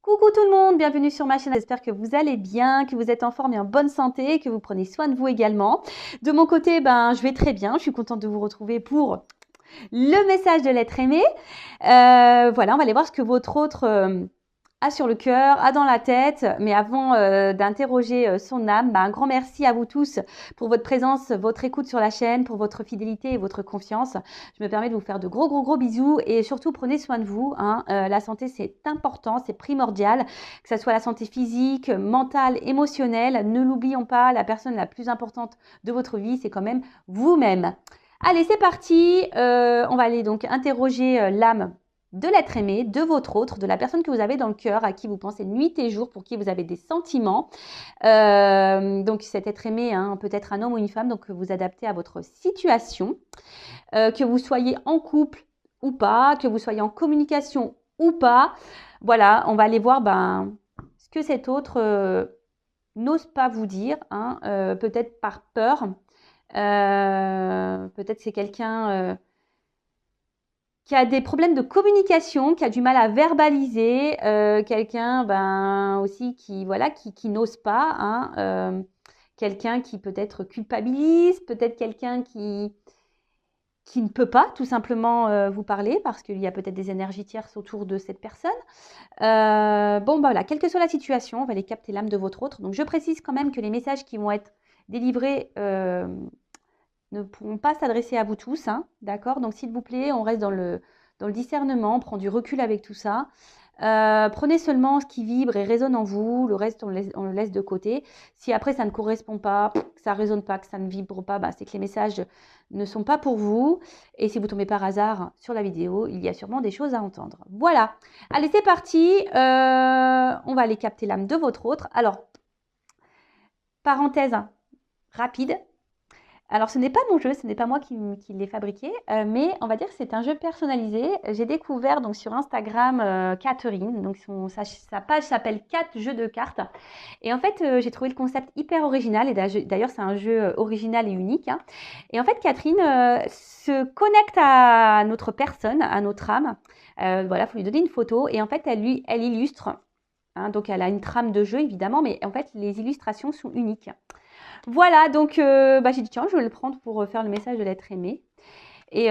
Coucou tout le monde, bienvenue sur ma chaîne. J'espère que vous allez bien, que vous êtes en forme et en bonne santé, que vous prenez soin de vous également. De mon côté, je vais très bien. Je suis contente de vous retrouver pour le message de l'être aimé. Voilà, on va aller voir ce que votre autre a sur le cœur, a dans la tête. Mais avant d'interroger son âme, un grand merci à vous tous pour votre présence, votre écoute sur la chaîne, pour votre fidélité et votre confiance. Je me permets de vous faire de gros bisous et surtout prenez soin de vous. La santé, c'est important, c'est primordial, que ce soit la santé physique, mentale, émotionnelle. Ne l'oublions pas, la personne la plus importante de votre vie, c'est quand même vous-même. Allez, c'est parti. On va aller donc interroger l'âme de l'être aimé, de votre autre, de la personne que vous avez dans le cœur, à qui vous pensez nuit et jour, pour qui vous avez des sentiments. Donc cet être aimé, peut être un homme ou une femme, donc vous adaptez à votre situation. Que vous soyez en couple ou pas, que vous soyez en communication ou pas. Voilà, on va aller voir ce que cet autre n'ose pas vous dire, peut-être par peur. Peut-être c'est quelqu'un qui a des problèmes de communication, qui a du mal à verbaliser, quelqu'un aussi qui n'ose pas, quelqu'un qui peut-être culpabilise, peut-être quelqu'un qui ne peut pas tout simplement vous parler parce qu'il y a peut-être des énergies tierces autour de cette personne. Voilà, quelle que soit la situation, on va aller capter l'âme de votre autre. Donc je précise quand même que les messages qui vont être délivrés ne pourront pas s'adresser à vous tous, d'accord? Donc s'il vous plaît, on reste dans le discernement, on prend du recul avec tout ça. Prenez seulement ce qui vibre et résonne en vous, le reste on le laisse de côté. Si après ça ne correspond pas, que ça ne résonne pas, que ça ne vibre pas, c'est que les messages ne sont pas pour vous. Et si vous tombez par hasard sur la vidéo, il y a sûrement des choses à entendre. Voilà, allez c'est parti, on va aller capter l'âme de votre autre. Alors, parenthèse rapide. Alors, ce n'est pas mon jeu, ce n'est pas moi qui l'ai fabriqué, mais on va dire que c'est un jeu personnalisé. J'ai découvert donc sur Instagram Catherine, donc sa page s'appelle 4 jeux de cartes. Et en fait, j'ai trouvé le concept hyper original, et d'ailleurs, c'est un jeu original et unique. Et en fait, Catherine se connecte à notre personne, à notre âme. Voilà, il faut lui donner une photo, et en fait, elle illustre. Donc, elle a une trame de jeu, évidemment, mais en fait, les illustrations sont uniques. Voilà, donc j'ai dit tiens, je vais le prendre pour faire le message de l'être aimé. Et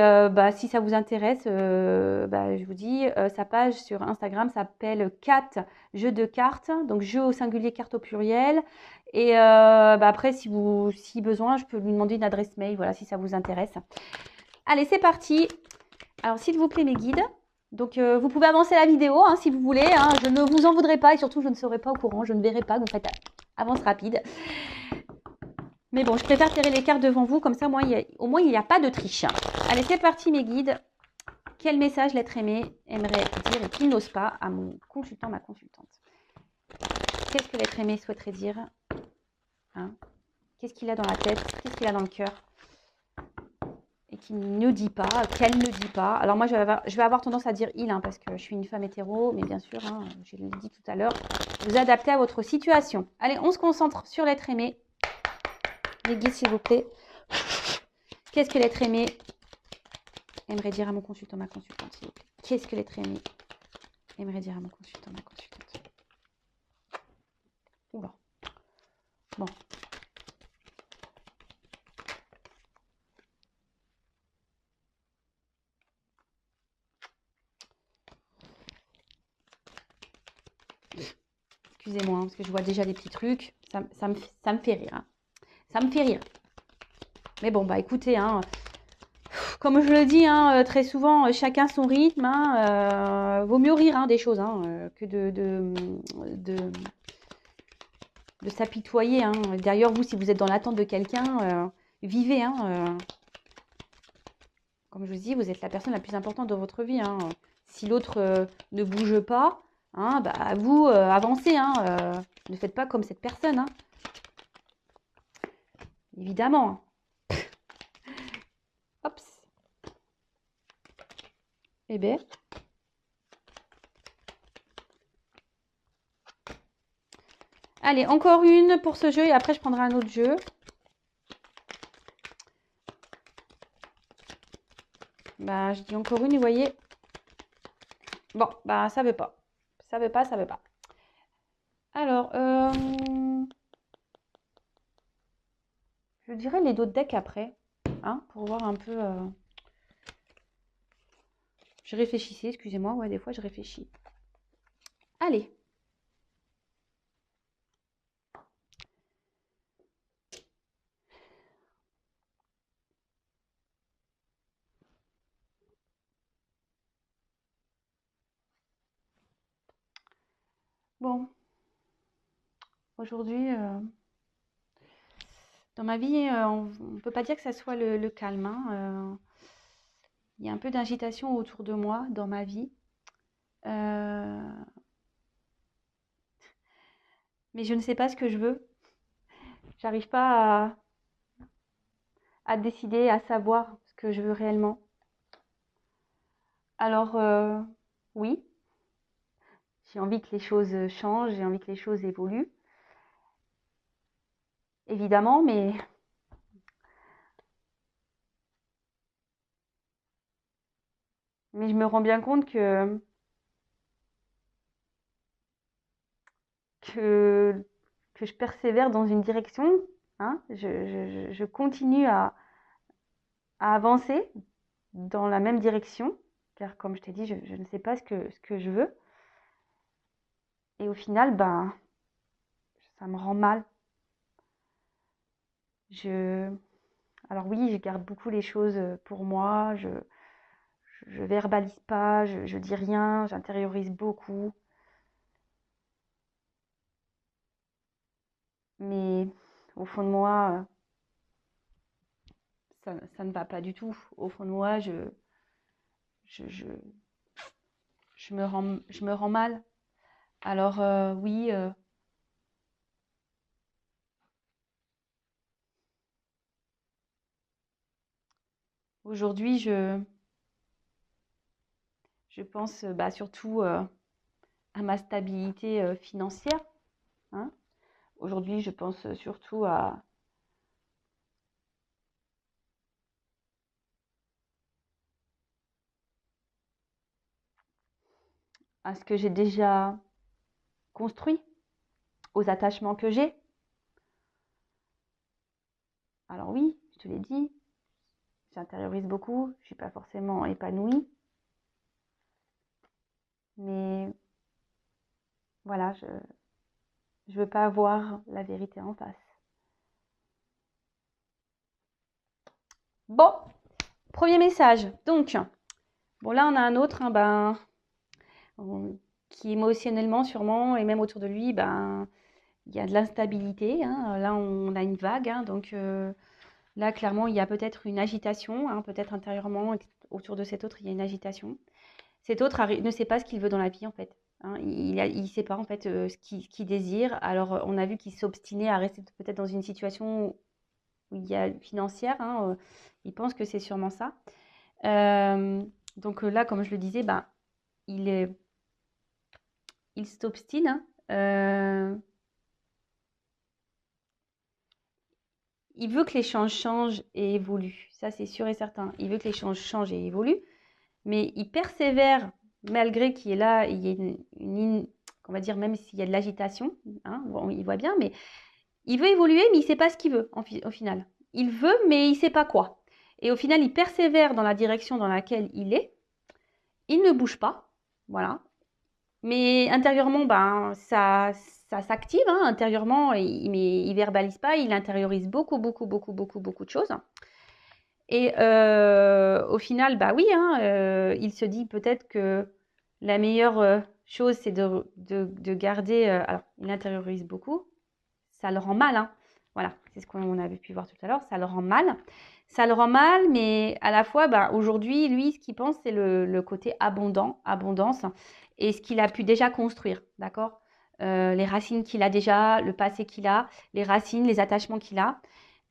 si ça vous intéresse, je vous dis, sa page sur Instagram s'appelle 4 jeux de cartes, donc jeux au singulier, cartes au pluriel. Et après, si besoin, je peux lui demander une adresse mail, voilà, si ça vous intéresse. Allez, c'est parti. Alors, s'il vous plaît, mes guides. Donc, vous pouvez avancer la vidéo si vous voulez. Je ne vous en voudrais pas et surtout, je ne serai pas au courant. Je ne verrai pas. Donc, faites avance rapide. Mais bon, je préfère tirer les cartes devant vous, comme ça, au moins, il n'y a pas de triche. Allez, c'est parti, mes guides. Quel message l'être aimé aimerait dire et qu'il n'ose pas à mon consultant, ma consultante? Qu'est-ce que l'être aimé souhaiterait dire? Qu'est-ce qu'il a dans la tête? Qu'est-ce qu'il a dans le cœur? Et qu'il ne dit pas, qu'elle ne dit pas. Alors moi, je vais avoir tendance à dire il, parce que je suis une femme hétéro, mais bien sûr, je l'ai dit tout à l'heure, vous adaptez à votre situation. Allez, on se concentre sur l'être aimé. Les guides, s'il vous plaît. Qu'est-ce que l'être aimé aimerait dire à mon consultant, ma consultante, s'il vous plaît? Qu'est-ce que l'être aimé aimerait dire à mon consultant, ma consultante? Oula. Bon. Excusez-moi, parce que je vois déjà des petits trucs. Ça me fait rire. Ça me fait rire. Mais bon, écoutez, comme je le dis très souvent, chacun son rythme. Vaut mieux rire des choses que de s'apitoyer. D'ailleurs, vous, si vous êtes dans l'attente de quelqu'un, vivez. Comme je vous dis, vous êtes la personne la plus importante de votre vie. Si l'autre ne bouge pas, vous, avancez. Ne faites pas comme cette personne. Évidemment. Hop. Eh bien. Allez, encore une pour ce jeu et après je prendrai un autre jeu. Je dis encore une, vous voyez. Bon, ça veut pas. Ça veut pas. Alors, je dirais les dos de deck après, hein, pour voir un peu. Je réfléchissais, excusez-moi, ouais, des fois je réfléchis. Allez. Bon, aujourd'hui, dans ma vie, on ne peut pas dire que ça soit le calme, hein. Il y a un peu d'agitation autour de moi dans ma vie. Euh, mais je ne sais pas ce que je veux. J'arrive pas à décider, à savoir ce que je veux réellement. Alors, oui, j'ai envie que les choses changent, j'ai envie que les choses évoluent, évidemment, mais je me rends bien compte que, que je persévère dans une direction, hein. Je continue à avancer dans la même direction, car comme je t'ai dit, je ne sais pas ce que je veux. Et au final, ben, ça me rend mal. Je... Alors oui, je garde beaucoup les choses pour moi, je verbalise pas, je dis rien, j'intériorise beaucoup. Mais au fond de moi, ça ne va pas du tout. Au fond de moi, je, je, je me rends mal. Alors oui, aujourd'hui, je pense bah, surtout à ma stabilité financière, hein. Aujourd'hui, je pense surtout à ce que j'ai déjà construit, aux attachements que j'ai. Alors oui, je te l'ai dit, j'intériorise beaucoup, je suis pas forcément épanouie, mais voilà, je veux pas avoir la vérité en face. Bon, premier message. Donc, bon là on a un autre, hein, ben, qui émotionnellement sûrement et même autour de lui, ben, il y a de l'instabilité, hein. Là on a une vague, hein, donc là clairement il y a peut-être une agitation, hein, peut-être intérieurement autour de cet autre il y a une agitation. Cet autre ne sait pas ce qu'il veut dans la vie en fait, hein. Il sait pas en fait ce qu'il désire. Alors on a vu qu'il s'obstinait à rester peut-être dans une situation où il y a financière, hein, il pense que c'est sûrement ça. Donc là, comme je le disais, ben, il est, il s'obstine, hein. Il veut que l'échange change et évolue. Ça, c'est sûr et certain. Il veut que l'échange change et évolue, mais il persévère malgré qu'il y ait là, il y ait on va dire, même s'il y a de l'agitation, hein, bon, il voit bien, mais il veut évoluer, mais il ne sait pas ce qu'il veut au final. Il veut, mais il ne sait pas quoi. Et au final, il persévère dans la direction dans laquelle il est. Il ne bouge pas, voilà. Mais intérieurement, ben, ça s'active, hein, intérieurement, mais il verbalise pas, il intériorise beaucoup de choses. Et au final, bah oui, hein, il se dit peut-être que la meilleure chose, c'est de garder. Alors, il intériorise beaucoup, ça le rend mal, hein. Voilà, c'est ce qu'on avait pu voir tout à l'heure, ça le rend mal. Ça le rend mal, mais à la fois, bah, aujourd'hui, lui, ce qu'il pense, c'est le côté abondance, et ce qu'il a pu déjà construire, d'accord. Les racines qu'il a déjà, le passé qu'il a, les racines, les attachements qu'il a.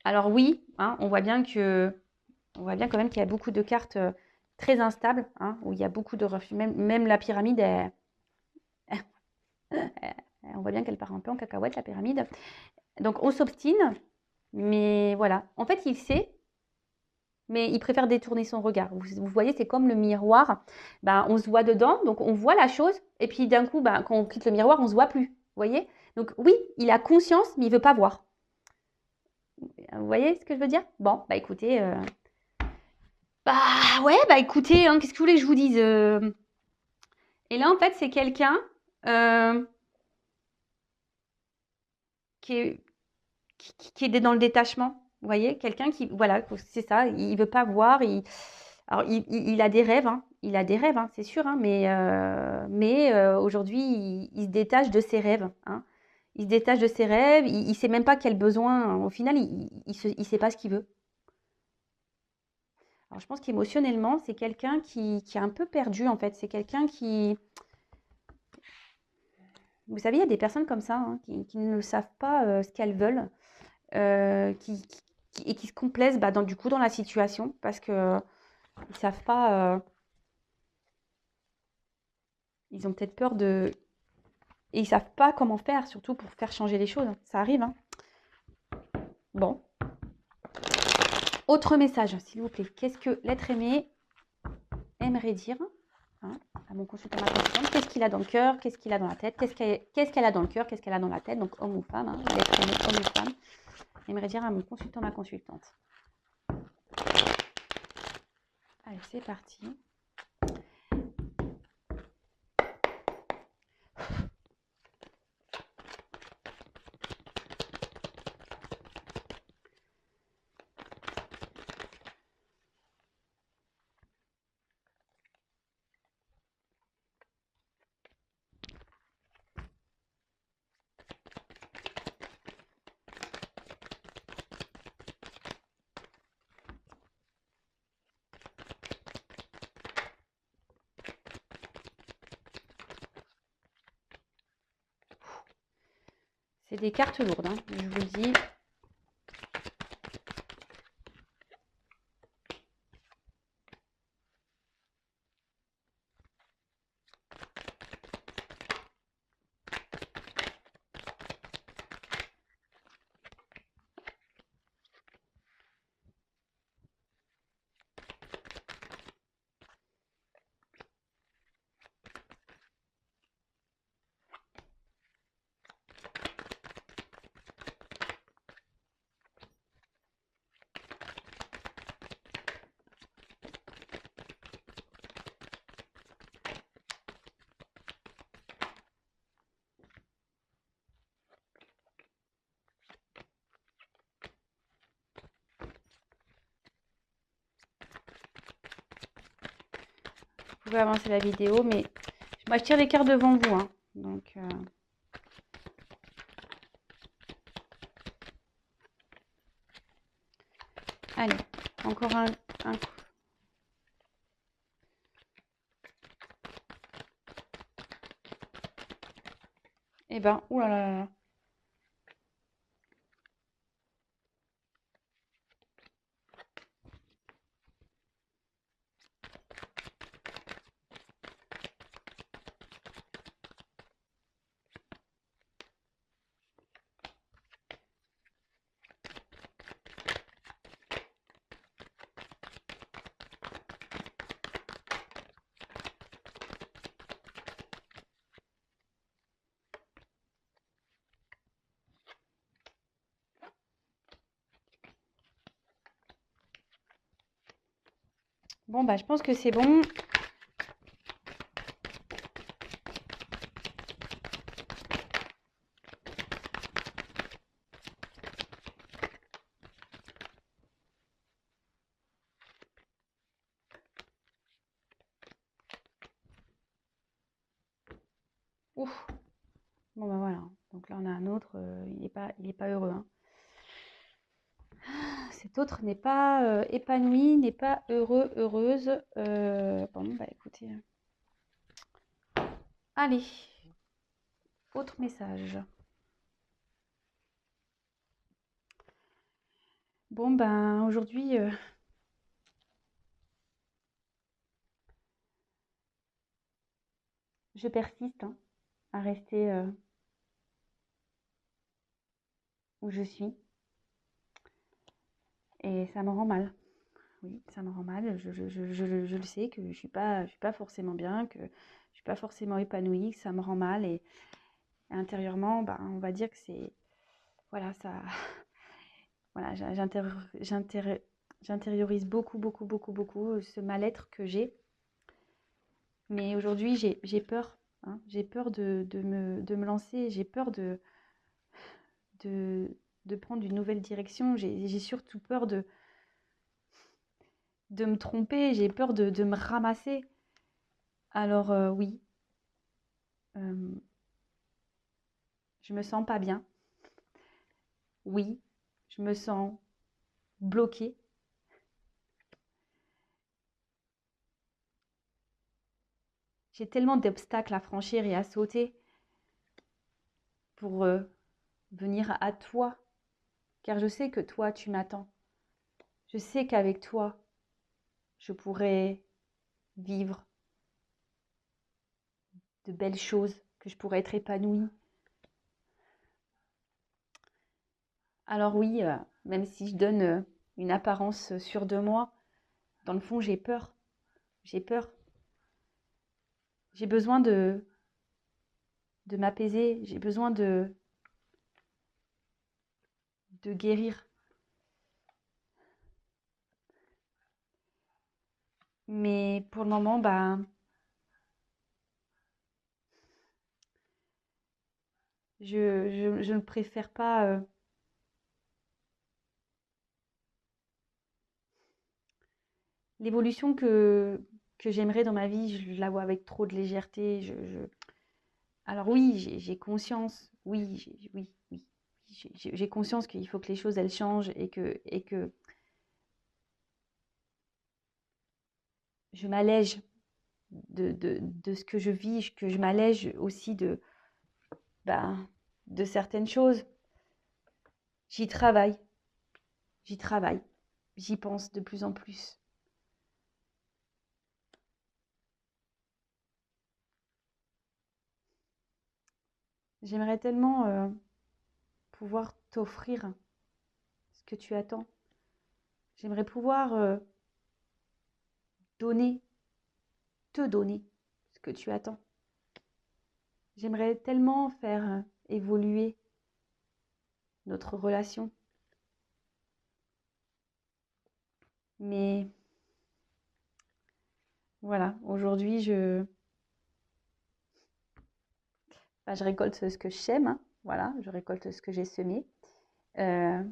Alors oui, hein, on voit bien quand même qu'il y a beaucoup de cartes très instables, hein, où il y a beaucoup de refus. Même la pyramide, on voit bien qu'elle part un peu en cacahuète, la pyramide. Donc on s'obstine, mais voilà. En fait, il sait, mais il préfère détourner son regard. Vous voyez, c'est comme le miroir. Ben, on se voit dedans, donc on voit la chose, et puis d'un coup, ben, quand on quitte le miroir, on ne se voit plus. Vous voyez? Donc oui, il a conscience, mais il veut pas voir. Vous voyez ce que je veux dire? Bon, bah écoutez, bah ouais, bah écoutez, hein, qu'est-ce que vous voulez que je vous dise? Et là, en fait, c'est quelqu'un euh, qui est, qui est dans le détachement. Vous voyez, quelqu'un qui, voilà, c'est ça, il veut pas voir. Alors, il a des rêves, hein, il a des rêves, hein, c'est sûr, hein, mais aujourd'hui, il se détache de ses rêves, hein. Il se détache de ses rêves, il sait même pas quel besoin, hein. Au final, il sait pas ce qu'il veut. Alors, je pense qu'émotionnellement, c'est quelqu'un qui est un peu perdu, en fait. C'est quelqu'un qui, vous savez, il y a des personnes comme ça, hein, qui ne savent pas ce qu'elles veulent, et qui se complaisent bah, du coup dans la situation parce que ils savent pas, ils ont peut-être peur de, et ils savent pas comment faire, surtout pour faire changer les choses. Ça arrive, hein. Bon, autre message, s'il vous plaît. Qu'est-ce que l'être aimé aimerait dire, hein, à mon consultant, ma consultante? Qu'est-ce qu'il a dans le cœur? Qu'est-ce qu'il a dans la tête? Qu'est-ce qu'elle a dans le cœur? Qu'est-ce qu'elle a dans la tête? Donc homme ou femme, hein, l'être aimé, homme ou femme, aimerait dire à mon consultant, ma consultante. Allez, c'est parti. C'est des cartes lourdes, hein, je vous le dis. Vous pouvez avancer la vidéo, mais moi je tire les cartes devant vous, hein. Donc allez, encore un coup. Eh ben, oulala. Là là. Bon, bah je pense que c'est bon. Ouf. Bon, bah voilà. Donc là, on a un autre. Il est pas heureux, hein. Cet autre n'est pas épanoui, n'est pas heureux, heureuse. Bon, bah écoutez. Allez, autre message. Bon, ben aujourd'hui, je persiste, hein, à rester où je suis. Et ça me rend mal. Oui, ça me rend mal. Je le sais que je suis pas forcément bien, que je suis pas forcément épanouie, que ça me rend mal. Et intérieurement, ben, on va dire que c'est, voilà, ça, voilà, j'intériorise beaucoup, beaucoup, beaucoup, beaucoup ce mal-être que j'ai. Mais aujourd'hui, j'ai peur, hein. J'ai peur de me lancer, j'ai peur de, de prendre une nouvelle direction. J'ai surtout peur de me tromper, j'ai peur de me ramasser. Alors oui, euh, je me sens pas bien. Oui, je me sens bloquée. J'ai tellement d'obstacles à franchir et à sauter pour venir à toi, car je sais que toi, tu m'attends. Je sais qu'avec toi, je pourrais vivre de belles choses, que je pourrais être épanouie. Alors oui, même si je donne une apparence sûre de moi, dans le fond, j'ai peur. J'ai peur. J'ai besoin de m'apaiser. J'ai besoin de guérir. Mais pour le moment, bah, je ne préfère pas. L'évolution que j'aimerais dans ma vie, je la vois avec trop de légèreté. Alors oui, j'ai conscience. Oui, oui, oui. J'ai conscience qu'il faut que les choses, elles changent et que je m'allège de ce que je vis, que je m'allège aussi ben, de certaines choses. J'y travaille, j'y travaille, j'y pense de plus en plus. J'aimerais tellement pouvoir t'offrir ce que tu attends. J'aimerais pouvoir donner, te donner ce que tu attends. J'aimerais tellement faire évoluer notre relation. Mais voilà, aujourd'hui, bah, je récolte ce que je sème, hein. Voilà, je récolte ce que j'ai semé. Euh,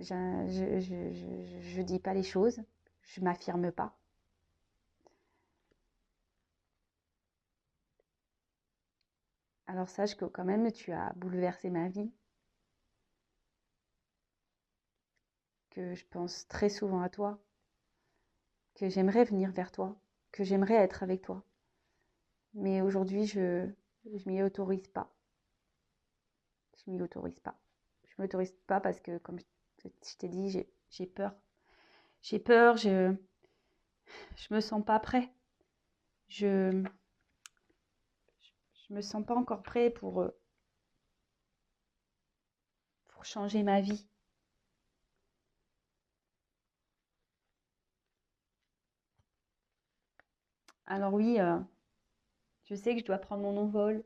je dis pas les choses, je m'affirme pas. Alors sache que quand même, tu as bouleversé ma vie, que je pense très souvent à toi, que j'aimerais venir vers toi, que j'aimerais être avec toi. Mais aujourd'hui, je m'y autorise pas. Je m'y autorise pas. Je m'autorise pas parce que, comme je t'ai dit, j'ai peur. J'ai peur, je me sens pas prêt. Je, je me sens pas encore prêt pour changer ma vie. Alors oui, je sais que je dois prendre mon envol,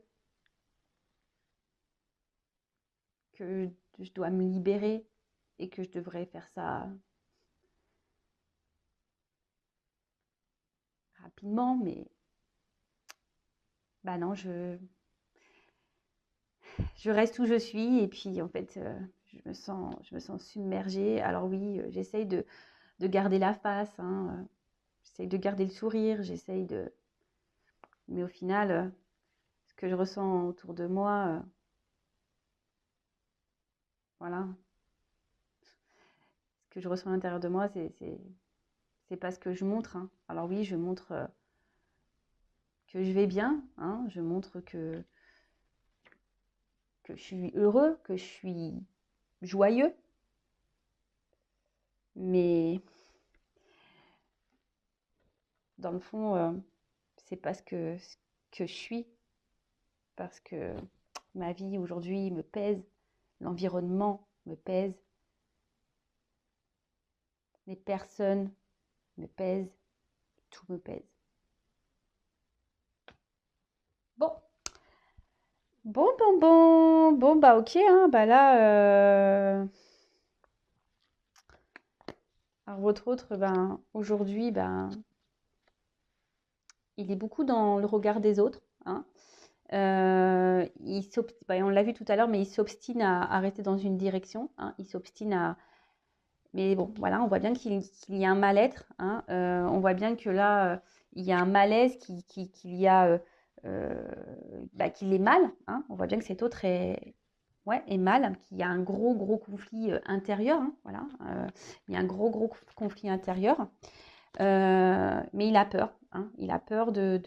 que je dois me libérer et que je devrais faire ça rapidement, mais bah non, je reste où je suis et puis en fait, je me sens submergée. Alors oui, j'essaye de garder la face, hein, j'essaye de garder le sourire, j'essaye de... Mais au final, ce que je ressens autour de moi, voilà, ce que je ressens à l'intérieur de moi, c'est pas ce que je montre, hein. Alors oui, je montre que je vais bien, hein, je montre que je suis heureux, que je suis joyeux, mais dans le fond, c'est pas ce que je suis, parce que ma vie aujourd'hui me pèse, l'environnement me pèse, les personnes me pèsent, tout me pèse. Bon, bah ok, hein, bah là, alors votre autre, ben, aujourd'hui, ben, il est beaucoup dans le regard des autres, hein. Bah, on l'a vu tout à l'heure, mais il s'obstine à rester dans une direction, hein. Il s'obstine à... Mais bon, voilà, on voit bien qu'il y a un mal-être, hein. On voit bien que là, il y a un malaise, qu'il y a, euh, bah, qu'il est mal, hein. On voit bien que cet autre est, ouais, est mal, qu'il y a un gros conflit intérieur, hein, voilà. Il y a un gros conflit intérieur. Mais il a peur, hein. Il a peur de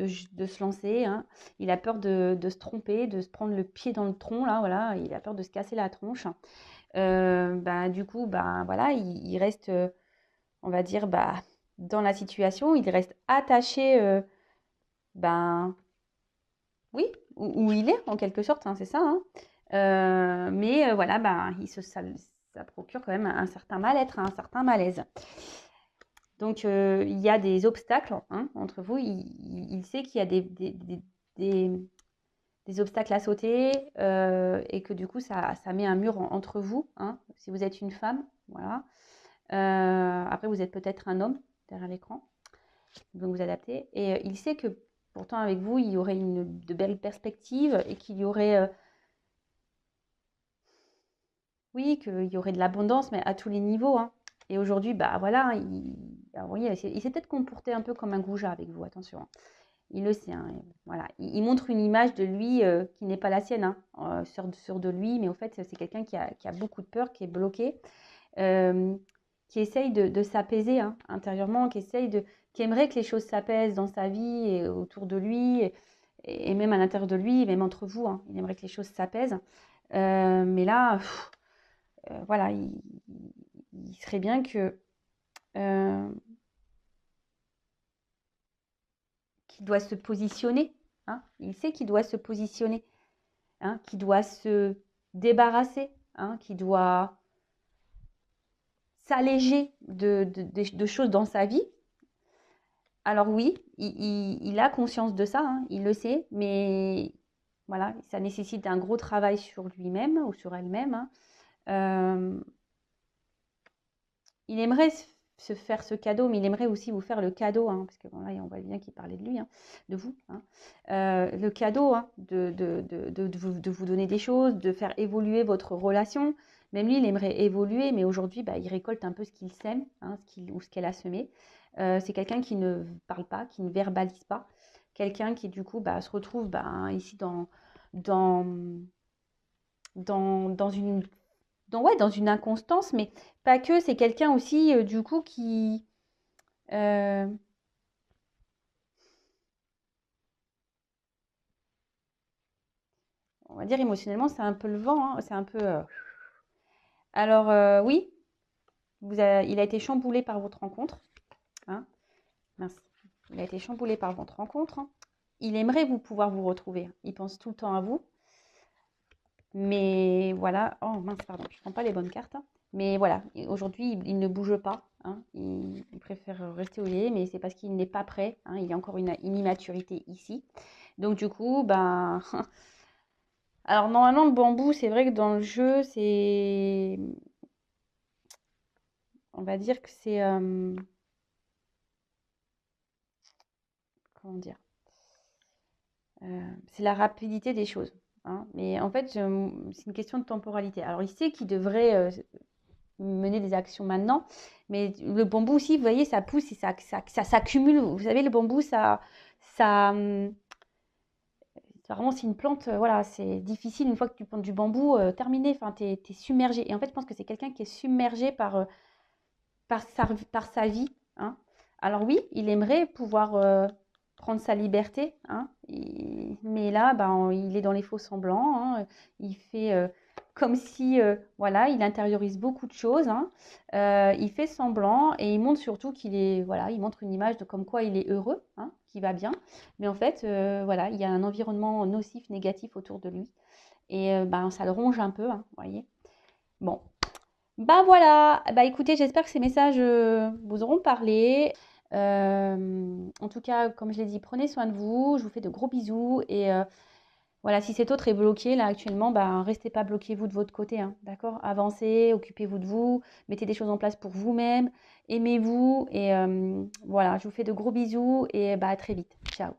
se lancer, hein. Il a peur de se tromper, de se prendre le pied dans le tronc, là, voilà. Il a peur de se casser la tronche. Bah, du coup, bah, voilà, il reste, on va dire, bah, dans la situation, il reste attaché, ben, oui, où il est, en quelque sorte, hein, c'est ça, hein. Mais voilà, bah, ça procure quand même un certain mal-être, un certain malaise. Donc, il y a des obstacles, hein, entre vous. Il sait qu'il y a des- des obstacles à sauter et que du coup, ça met un mur entre vous, hein, si vous êtes une femme. Voilà. Après, vous êtes peut-être un homme derrière l'écran, donc vous adaptez. Et il sait que pourtant, avec vous, il y aurait de belles perspectives et qu'il y aurait, oui, qu'il y aurait de l'abondance, mais à tous les niveaux, hein. Et aujourd'hui, bah voilà, alors, vous voyez, il s'est peut-être comporté un peu comme un goujat avec vous, attention, hein. Il le sait, hein, voilà. Il montre une image de lui qui n'est pas la sienne, hein, sûr de lui, mais au fait, c'est quelqu'un qui a beaucoup de peur, qui est bloqué, euh, qui essaye de s'apaiser, hein, intérieurement, qui aimerait que les choses s'apaisent dans sa vie et autour de lui, et même à l'intérieur de lui, même entre vous, hein. Il aimerait que les choses s'apaisent. Mais là, voilà, il serait bien euh, qu'il doit se positionner, hein. Il sait qu'il doit se positionner, hein, qu'il doit se débarrasser, hein, qu'il doit s'alléger de choses dans sa vie. Alors oui, il a conscience de ça, hein, il le sait, mais voilà, ça nécessite un gros travail sur lui-même ou sur elle-même, hein. Euh, il aimerait se faire ce cadeau, mais il aimerait aussi vous faire le cadeau, hein, parce que bon, là, on voit bien qu'il parlait de lui, hein, de vous, hein. Le cadeau, hein, de vous donner des choses, de faire évoluer votre relation. Même lui, il aimerait évoluer, mais aujourd'hui, bah, il récolte un peu ce qu'il sème, hein, ou ce qu'elle a semé. C'est quelqu'un qui ne parle pas, qui ne verbalise pas, quelqu'un qui, du coup, bah, se retrouve bah, ici dans, dans une ouais, dans une inconstance, mais pas que, c'est quelqu'un aussi, du coup, qui, euh, on va dire émotionnellement, c'est un peu le vent, hein, c'est un peu... Alors, oui, il a été chamboulé par votre rencontre, hein, mince, il a été chamboulé par votre rencontre, hein. Il aimerait pouvoir vous retrouver, hein. Il pense tout le temps à vous, mais voilà, oh mince, pardon, je ne prends pas les bonnes cartes, hein. Mais voilà, aujourd'hui, il ne bouge pas, hein. Il préfère rester où il est, mais c'est parce qu'il n'est pas prêt, hein. Il y a encore une immaturité ici. Donc du coup, ben, alors normalement le bambou, c'est vrai que dans le jeu, on va dire que c'est, comment dire, c'est la rapidité des choses, hein. Mais en fait, c'est une question de temporalité. Alors il sait qu'il devrait mener des actions maintenant, mais le bambou aussi, vous voyez, ça pousse et ça s'accumule. Vous savez, le bambou, ça, vraiment, c'est une plante, voilà, c'est difficile une fois que tu plantes du bambou, terminé, enfin, t'es submergé. Et en fait, je pense que c'est quelqu'un qui est submergé par sa vie, hein. Alors oui, il aimerait pouvoir prendre sa liberté, hein, mais là, ben, il est dans les faux semblants, hein. Il fait comme si, voilà, il intériorise beaucoup de choses, hein. Il fait semblant et il montre surtout qu'il est, voilà, il montre une image de comme quoi il est heureux, hein, qu'il va bien. Mais en fait, voilà, il y a un environnement nocif, négatif autour de lui. Et ben, ça le ronge un peu, hein, vous voyez. Bon, bah voilà, bah écoutez, j'espère que ces messages vous auront parlé. En tout cas, comme je l'ai dit, prenez soin de vous. Je vous fais de gros bisous et Voilà, si cet autre est bloqué là actuellement, bah, restez pas bloqué vous de votre côté, hein, d'accord? Avancez, occupez-vous de vous, mettez des choses en place pour vous-même, aimez-vous et voilà, je vous fais de gros bisous et bah, à très vite. Ciao.